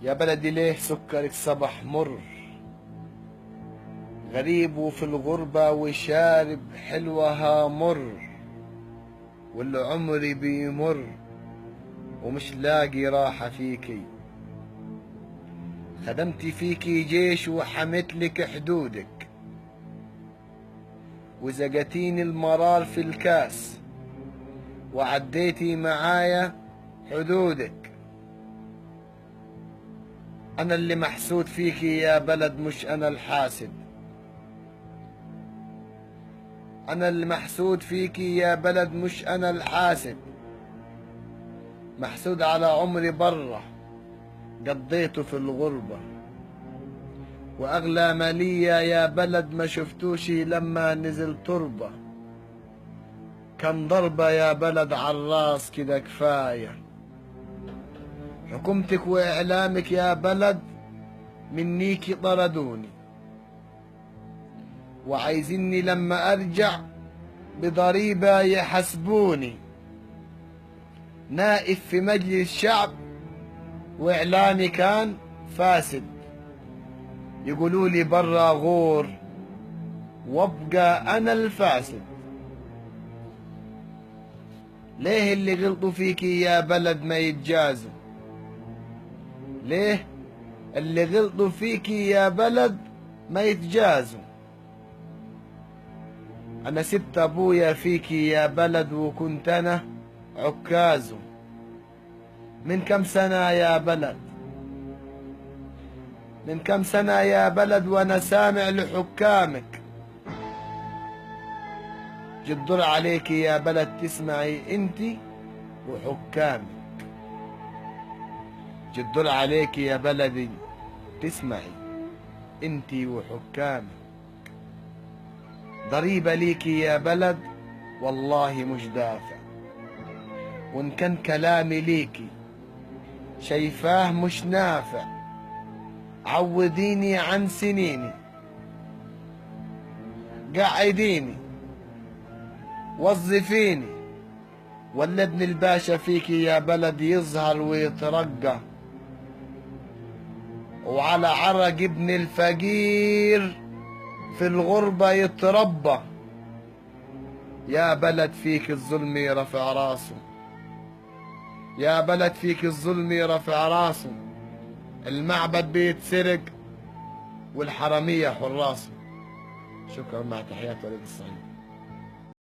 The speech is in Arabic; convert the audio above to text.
يا بلدي ليه سكرك صبح مر، غريب وفي الغربة وشارب حلوها مر، والعمر بيمر ومش لاقي راحة فيكي. خدمتي فيكي جيش وحمتلك حدودك، وزقتيني المرار في الكاس وعديتي معايا حدودك. أنا اللي محسود فيكي يا بلد مش أنا الحاسد، أنا اللي محسود فيكي يا بلد مش أنا الحاسد. محسود على عمري برا قضيته في الغربة، وأغلى مالية يا بلد ما شفتوشي لما نزل تربة. كم ضربة يا بلد عالراس كده كفاية، حكومتك وإعلامك يا بلد منيكي طردوني، وعايزيني لما أرجع بضريبة يحاسبوني. نائب في مجلس شعب وإعلامي كان فاسد، يقولولي برا غور وابقى أنا الفاسد. ليه اللي غلطوا فيكي يا بلد ما يتجازوا؟ ليه اللي غلطوا فيكي يا بلد ما يتجازوا؟ أنا سبت أبويا فيكي يا بلد وكنت أنا عكازه. من كم سنة يا بلد، من كم سنة يا بلد وأنا سامع لحكامك جدر عليكي يا بلد تسمعي انتي وحكامك. جدر عليكي يا بلدي تسمعي انتي وحكامك. ضريبة ليكي يا بلد والله مش دافع، وإن كان كلامي ليكي شايفاه مش نافع. عوضيني عن سنيني، قعديني وظفيني، ولا ابن الباشا فيكي يا بلد يظهر ويترقى، وعلى عرق ابن الفقير في الغربة يتربى. يا بلد فيك الظلم يرفع راسه، يا بلد فيك الظلم يرفع راسه. المعبد بيتسرق والحرامية حراسه. شكرا، مع تحيات وليد الصعيد.